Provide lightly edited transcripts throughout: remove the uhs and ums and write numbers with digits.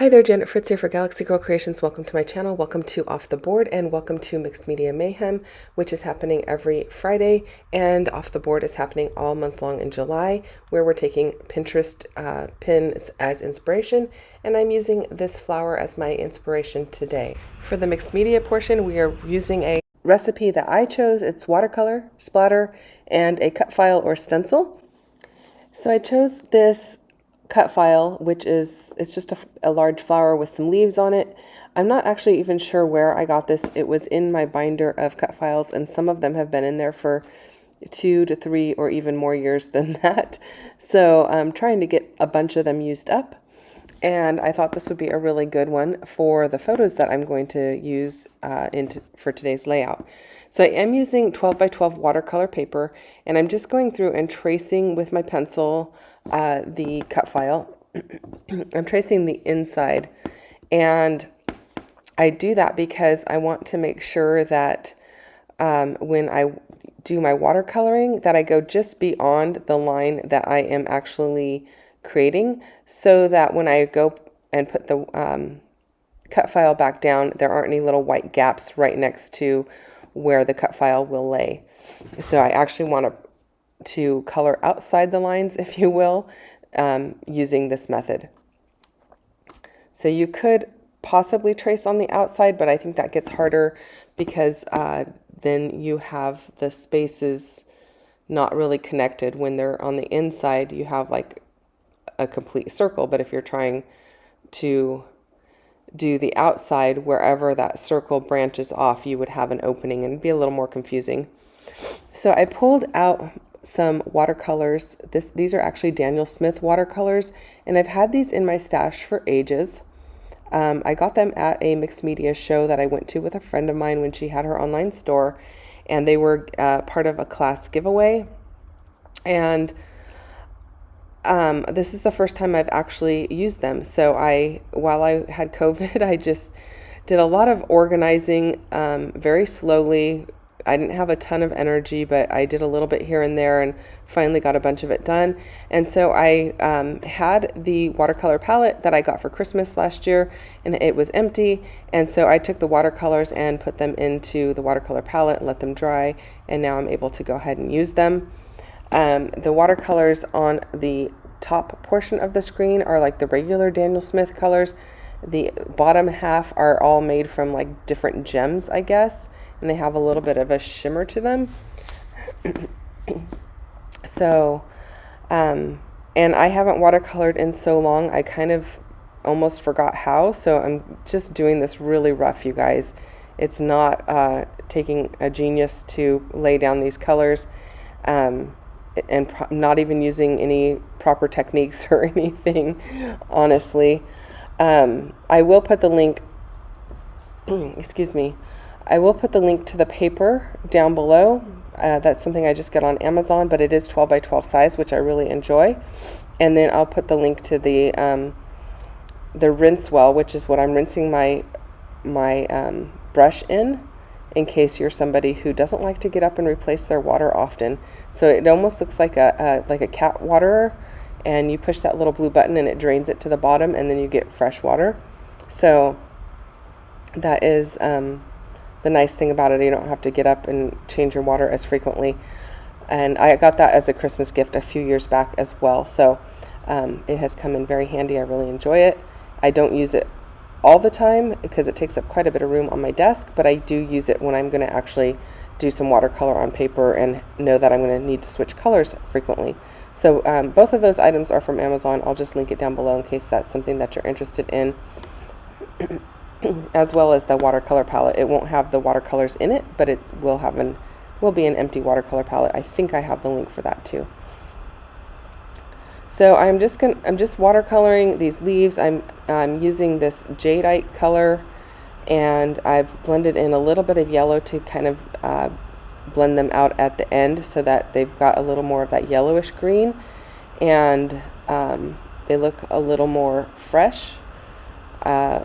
Hi there, Janet Fritz here for Galaxy Girl Creations. Welcome to my channel. Welcome to Off the Board and welcome to Mixed Media Mayhem, which is happening every Friday. And Off the Board is happening all month long in July, where we're taking Pinterest pins as inspiration. And I'm using this flower as my inspiration today. For the mixed media portion, we are using a recipe that I chose. It's watercolor, splatter, and a cut file or stencil. So I chose this cut file, which is, it's just a large flower with some leaves on it. I'm not actually even sure where I got this. It was in my binder of cut files, and some of them have been in there for 2 to 3 or even more years than that. So I'm trying to get a bunch of them used up. And I thought this would be a really good one for the photos that I'm going to use for today's layout. So I am using 12 by 12 watercolor paper, and I'm just going through and tracing with my pencil the cut file. I'm tracing the inside, and I do that because I want to make sure that when I do my watercoloring that I go just beyond the line that I am actually creating, so that when I go and put the cut file back down, there aren't any little white gaps right next to where the cut file will lay. So I actually want to color outside the lines, if you will, using this method. So you could possibly trace on the outside, but I think that gets harder because then you have the spaces not really connected. When they're on the inside, you have like a complete circle, but if you're trying to do the outside, wherever that circle branches off, you would have an opening and it'd be a little more confusing. So I pulled out some watercolors. These are actually Daniel Smith watercolors, and I've had these in my stash for ages. I got them at a mixed media show that I went to with a friend of mine when she had her online store, and they were part of a class giveaway. And this is the first time I've actually used them. So while I had COVID, I just did a lot of organizing very slowly. I didn't have a ton of energy, but I did a little bit here and there and finally got a bunch of it done. And so I had the watercolor palette that I got for Christmas last year, and it was empty. And so I took the watercolors and put them into the watercolor palette and let them dry. And now I'm able to go ahead and use them. The watercolors on the top portion of the screen are like the regular Daniel Smith colors. The bottom half are all made from like different gems, I guess, and they have a little bit of a shimmer to them. So, and I haven't watercolored in so long, I kind of almost forgot how, so I'm just doing this really rough, you guys. It's not taking a genius to lay down these colors. And not even using any proper techniques or anything, honestly. I will put the link, excuse me, I will put the link to the paper down below. That's something I just got on Amazon, but it is 12 by 12 size, which I really enjoy. And then I'll put the link to the rinse well, which is what I'm rinsing my brush in case you're somebody who doesn't like to get up and replace their water often. So it almost looks like a cat waterer, and you push that little blue button and it drains it to the bottom, and then you get fresh water. So that is the nice thing about it. You don't have to get up and change your water as frequently. And I got that as a Christmas gift a few years back as well. So it has come in very handy. I really enjoy it. I don't use it all the time because it takes up quite a bit of room on my desk, but I do use it when I'm going to actually do some watercolor on paper and know that I'm going to need to switch colors frequently. So both of those items are from Amazon. I'll just link it down below in case that's something that you're interested in, as well as the watercolor palette. It won't have the watercolors in it, but it will be an empty watercolor palette. I think I have the link for that too. So I'm just watercoloring these leaves. I'm using this jadeite color, and I've blended in a little bit of yellow to kind of blend them out at the end so that they've got a little more of that yellowish green, and they look a little more fresh, I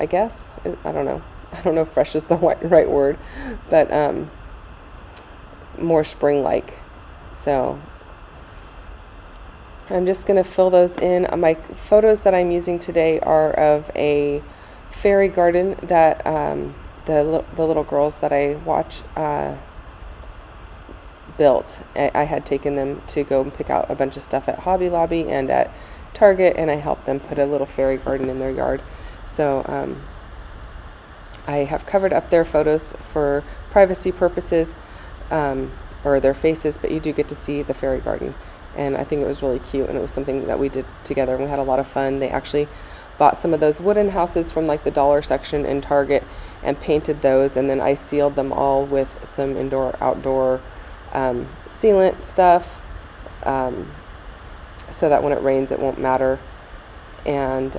guess. I don't know if fresh is the right word, but more spring-like. So I'm just going to fill those in. My photos that I'm using today are of a fairy garden that the little girls that I watch built. I had taken them to go and pick out a bunch of stuff at Hobby Lobby and at Target, and I helped them put a little fairy garden in their yard. So I have covered up their photos for privacy purposes, or their faces, but you do get to see the fairy garden. And I think it was really cute, and it was something that we did together, and we had a lot of fun. They actually bought some of those wooden houses from like the dollar section in Target and painted those, and then I sealed them all with some indoor-outdoor sealant stuff, so that when it rains it won't matter. And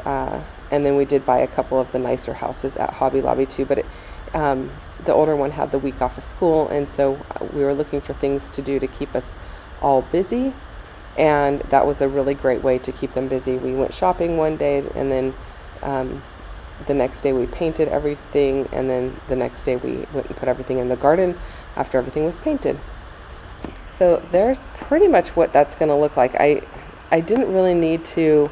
then we did buy a couple of the nicer houses at Hobby Lobby too, but the older one had the week off of school, and so we were looking for things to do to keep us all busy, and that was a really great way to keep them busy. We went shopping one day, and then the next day we painted everything, and then the next day we went and put everything in the garden after everything was painted. So there's pretty much what that's going to look like. I didn't really need to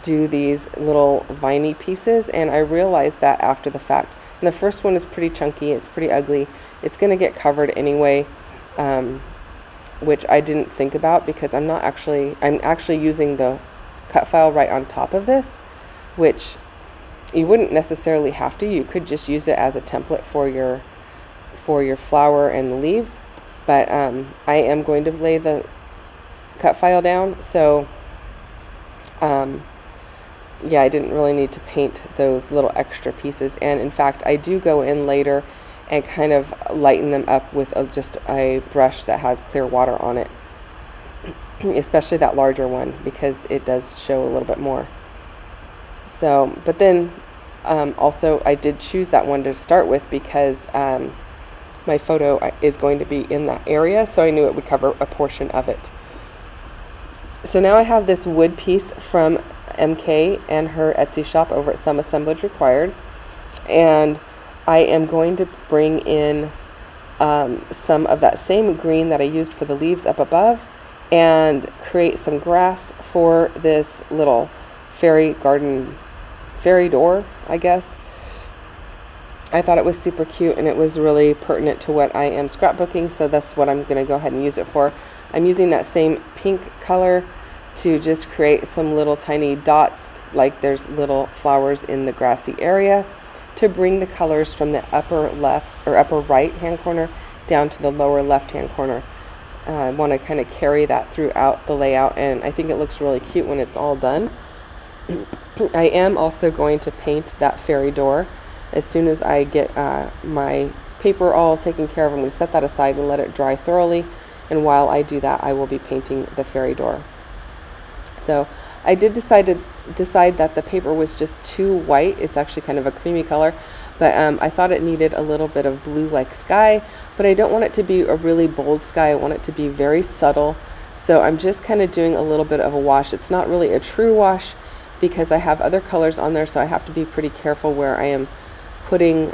do these little viney pieces, and I realized that after the fact. And the first one is pretty chunky, it's pretty ugly, it's going to get covered anyway, which I didn't think about because I'm actually using the cut file right on top of this, which you wouldn't necessarily have to. You could just use it as a template for your flower and the leaves, but I am going to lay the cut file down, so yeah, I didn't really need to paint those little extra pieces. And in fact, I do go in later and kind of lighten them up with just a brush that has clear water on it, especially that larger one, because it does show a little bit more. So, but then also I did choose that one to start with because my photo is going to be in that area, so I knew it would cover a portion of it. So now I have this wood piece from MK and her Etsy shop over at Some Assemblage Required, and I am going to bring in some of that same green that I used for the leaves up above and create some grass for this little fairy garden, fairy door, I guess. I thought it was super cute, and it was really pertinent to what I am scrapbooking, so that's what I'm going to go ahead and use it for. I'm using that same pink color to just create some little tiny dots, like there's little flowers in the grassy area, to bring the colors from the upper left or upper right hand corner down to the lower left hand corner. I want to kind of carry that throughout the layout, and I think it looks really cute when it's all done. I am also going to paint that fairy door as soon as I get my paper all taken care of. I'm going to set that aside and let it dry thoroughly, and while I do that, I will be painting the fairy door. So I did decide that the paper was just too white. It's actually kind of a creamy color, but I thought it needed a little bit of blue like sky, but I don't want it to be a really bold sky. I want it to be very subtle. So I'm just kind of doing a little bit of a wash. It's not really a true wash because I have other colors on there, so I have to be pretty careful where I am putting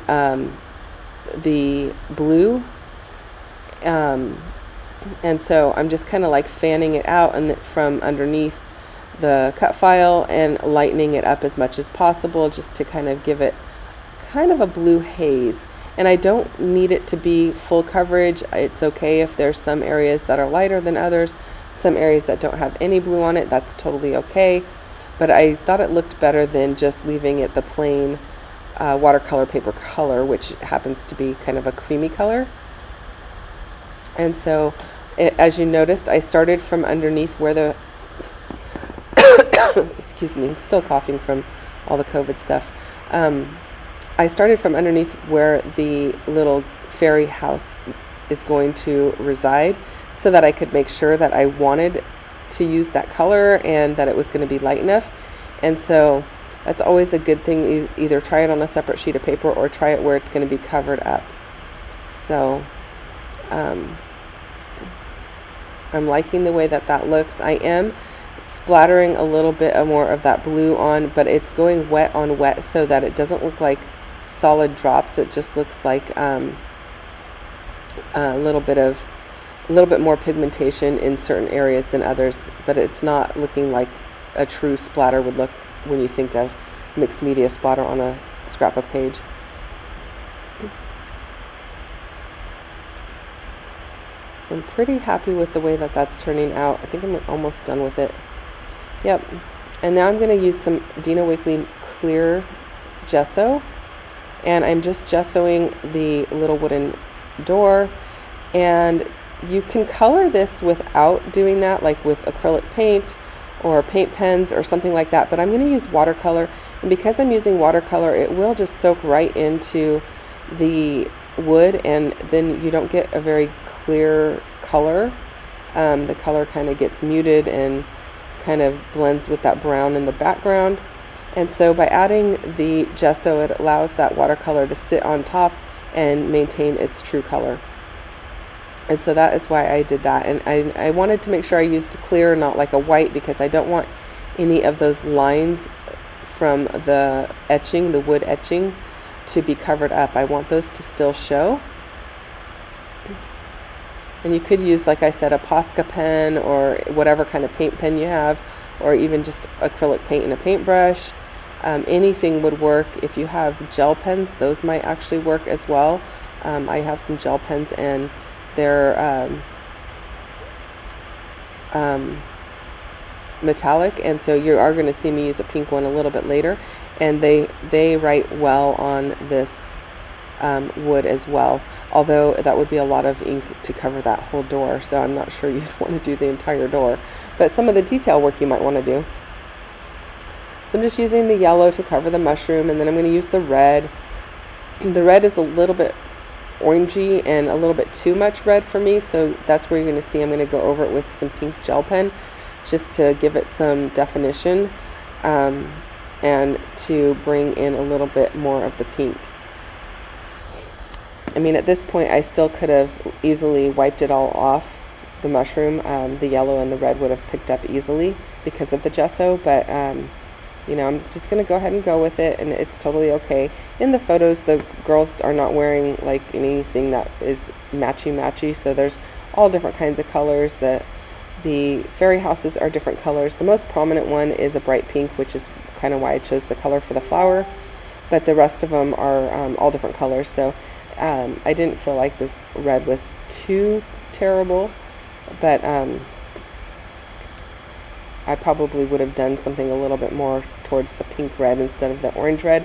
the blue. And so I'm just kind of like fanning it out and from underneath the cut file and lightening it up as much as possible, just to kind of give it kind of a blue haze. And I don't need it to be full coverage. It's okay if there's some areas that are lighter than others, some areas that don't have any blue on it, that's totally okay. But I thought it looked better than just leaving it the plain watercolor paper color, which happens to be kind of a creamy color. And so as you noticed, I started from underneath where the excuse me, I'm still coughing from all the COVID stuff. I started from underneath where the little fairy house is going to reside, so that I could make sure that I wanted to use that color and that it was going to be light enough. And so that's always a good thing. Either try it on a separate sheet of paper or try it where it's going to be covered up. So I'm liking the way that looks. I am splattering a little bit more of that blue on, but it's going wet on wet so that it doesn't look like solid drops. It just looks like a little bit of a little bit more pigmentation in certain areas than others, but it's not looking like a true splatter would look when you think of mixed media splatter on a scrapbook page. I'm pretty happy with the way that that's turning out. I think I'm almost done with it. Yep. And now I'm going to use some Dina Wakley clear gesso, and I'm just gessoing the little wooden door. And you can color this without doing that, like with acrylic paint or paint pens or something like that, but I'm going to use watercolor, and because I'm using watercolor, it will just soak right into the wood, and then you don't get a very clear color. The color kind of gets muted and kind of blends with that brown in the background. And so by adding the gesso, it allows that watercolor to sit on top and maintain its true color. And so that is why I did that. And I wanted to make sure I used clear, not like a white, because I don't want any of those lines from the etching, the wood etching, to be covered up. I want those to still show. And you could use, like I said, a Posca pen or whatever kind of paint pen you have, or even just acrylic paint and a paintbrush. Anything would work. If you have gel pens, those might actually work as well. I have some gel pens, and they're metallic, and so you are going to see me use a pink one a little bit later, and they write well on this wood as well, although that would be a lot of ink to cover that whole door, so I'm not sure you'd want to do the entire door, but some of the detail work you might want to do. So I'm just using the yellow to cover the mushroom, and then I'm going to use the red. The red is a little bit orangey and a little bit too much red for me, so that's where you're going to see I'm going to go over it with some pink gel pen just to give it some definition, and to bring in a little bit more of the pink. I mean, at this point I still could have easily wiped it all off the mushroom. The yellow and the red would have picked up easily because of the gesso, but you know, I'm just going to go ahead and go with it, and it's totally okay. In the photos, the girls are not wearing like anything that is matchy, so there's all different kinds of colors. The fairy houses are different colors. The most prominent one is a bright pink, which is kind of why I chose the color for the flower, but the rest of them are all different colors, so I didn't feel like this red was too terrible, but I probably would have done something a little bit more towards the pink red instead of the orange red,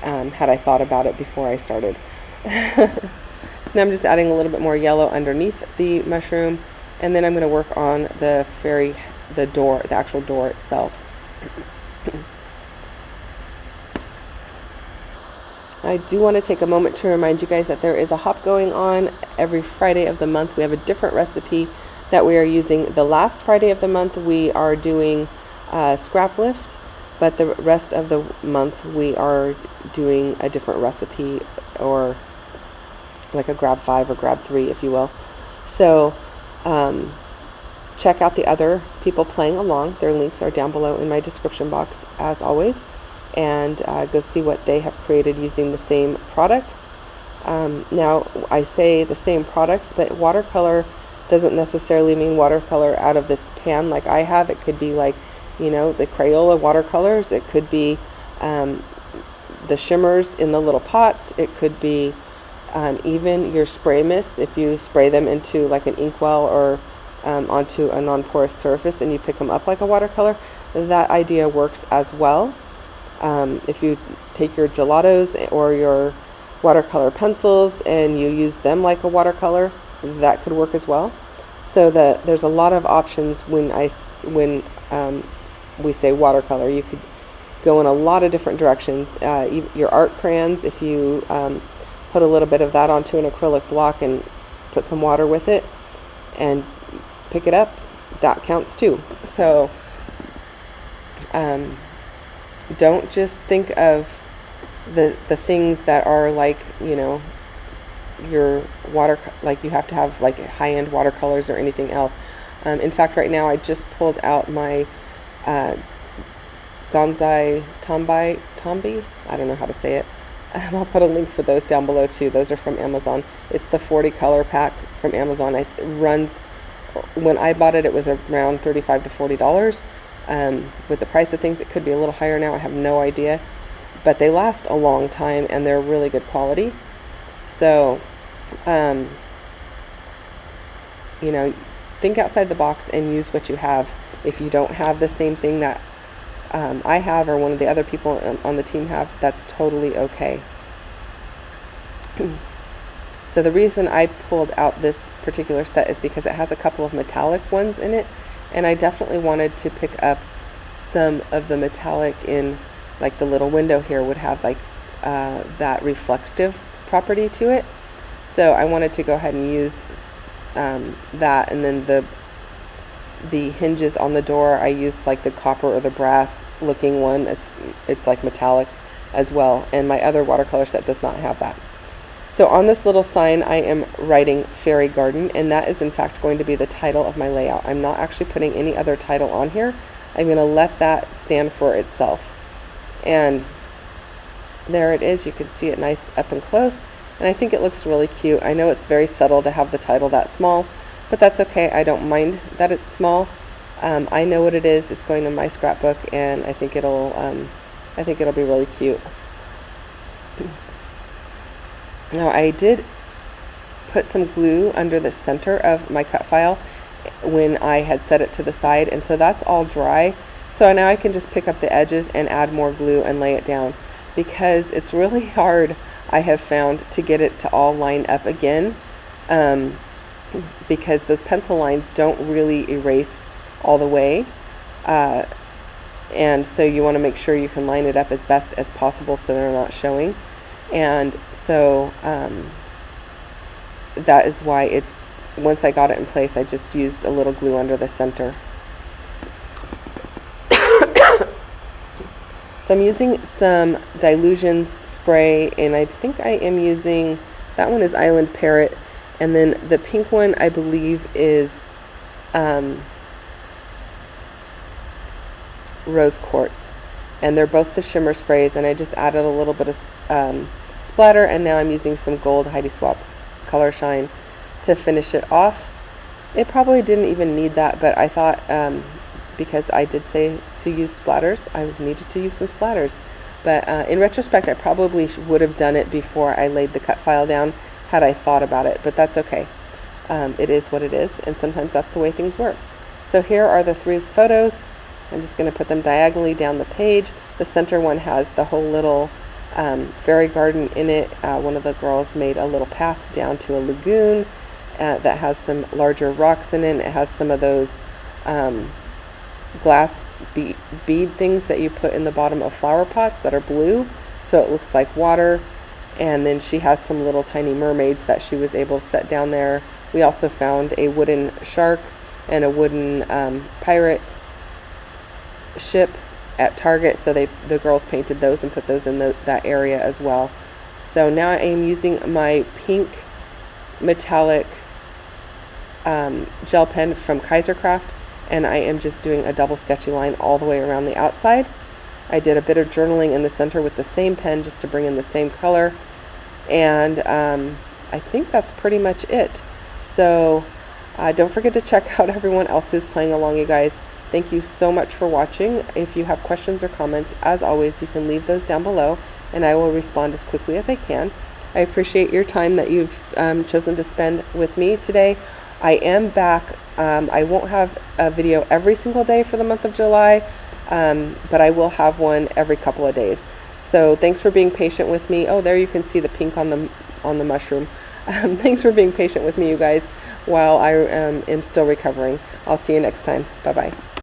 had I thought about it before I started. So now I'm just adding a little bit more yellow underneath the mushroom, and then I'm going to work on the door, the actual door itself. I do want to take a moment to remind you guys that there is a hop going on every Friday of the month. We have a different recipe that we are using. The last Friday of the month we are doing scrap lift, but the rest of the month we are doing a different recipe, or like a grab 5 or grab 3, if you will. So check out the other people playing along. Their links are down below in my description box as always, and go see what they have created using the same products. Now I say the same products, but watercolor doesn't necessarily mean watercolor out of this pan like I have. It could be like, you know, the Crayola watercolors. It could be the shimmers in the little pots. It could be even your spray mists. If you spray them into like an inkwell or onto a non-porous surface and you pick them up like a watercolor, that idea works as well. If you take your gelatos or your watercolor pencils and you use them like a watercolor, that could work as well. So there's a lot of options when we say watercolor. You could go in a lot of different directions. Your art crayons, if you put a little bit of that onto an acrylic block and put some water with it and pick it up, that counts too. So don't just think of the things that are like, you know, your like you have to have like high-end watercolors or anything else. In fact, right now I just pulled out my Gonzai Tombi, I don't know how to say it, I'll put a link for those down below too. Those are from Amazon. It's the 40 color pack from Amazon. It runs, when I bought it, it was around $35 to $40. With the price of things, it could be a little higher now. I have no idea. But they last a long time and they're really good quality. So, you know, think outside the box and use what you have. If you don't have the same thing that I have or one of the other people on the team have, that's totally okay. So the reason I pulled out this particular set is because it has a couple of metallic ones in it, and I definitely wanted to pick up some of the metallic in, like the little window here would have like that reflective property to it. So I wanted to go ahead and use that, and then the hinges on the door, I used like the copper or the brass looking one. It's like metallic as well, and my other watercolor set does not have that. So on this little sign I am writing Fairy Garden, and that is in fact going to be the title of my layout. I'm not actually putting any other title on here. I'm going to let that stand for itself. And there it is. You can see it nice up and close, and I think it looks really cute. I know it's very subtle to have the title that small, but that's okay. I don't mind that it's small. I know what it is. It's going in my scrapbook, and I think it'll be really cute. Now I did put some glue under the center of my cut file when I had set it to the side, and so that's all dry. So now I can just pick up the edges and add more glue and lay it down, because it's really hard, I have found, to get it to all line up again. Because those pencil lines don't really erase all the way, and so you want to make sure you can line it up as best as possible so they're not showing. And so that is why once I got it in place, I just used a little glue under the center. So I'm using some Dilutions spray, and I think I am using, that one is Island Parrot. And then the pink one, I believe, is Rose Quartz. And they're both the shimmer sprays, and I just added a little bit of splatter, and now I'm using some gold Heidi Swapp Color Shine to finish it off. It probably didn't even need that, but I thought, because I did say to use splatters, I needed to use some splatters. But in retrospect, I probably would have done it before I laid the cut file down, had I thought about it, but that's okay. It is what it is, and sometimes that's the way things work. So here are the 3 photos. I'm just going to put them diagonally down the page. The center one has the whole little fairy garden in it. One of the girls made a little path down to a lagoon that has some larger rocks in it. It has some of those glass bead things that you put in the bottom of flower pots that are blue, so it looks like water. And then she has some little tiny mermaids that she was able to set down there. We also found a wooden shark and a wooden pirate ship at Target, so the girls painted those and put those in that area as well. So now I am using my pink metallic gel pen from Kaisercraft, and I am just doing a double sketchy line all the way around the outside. I did a bit of journaling in the center with the same pen just to bring in the same color, and I think that's pretty much it. So don't forget to check out everyone else who's playing along, you guys. Thank you so much for watching. If you have questions or comments, as always, you can leave those down below, and I will respond as quickly as I can. I appreciate your time that you've chosen to spend with me today. I am back. I won't have a video every single day for the month of July, but I will have one every couple of days. So thanks for being patient with me. Oh, there you can see the pink on the mushroom. Thanks for being patient with me, you guys, while I am still recovering. I'll see you next time. Bye-bye.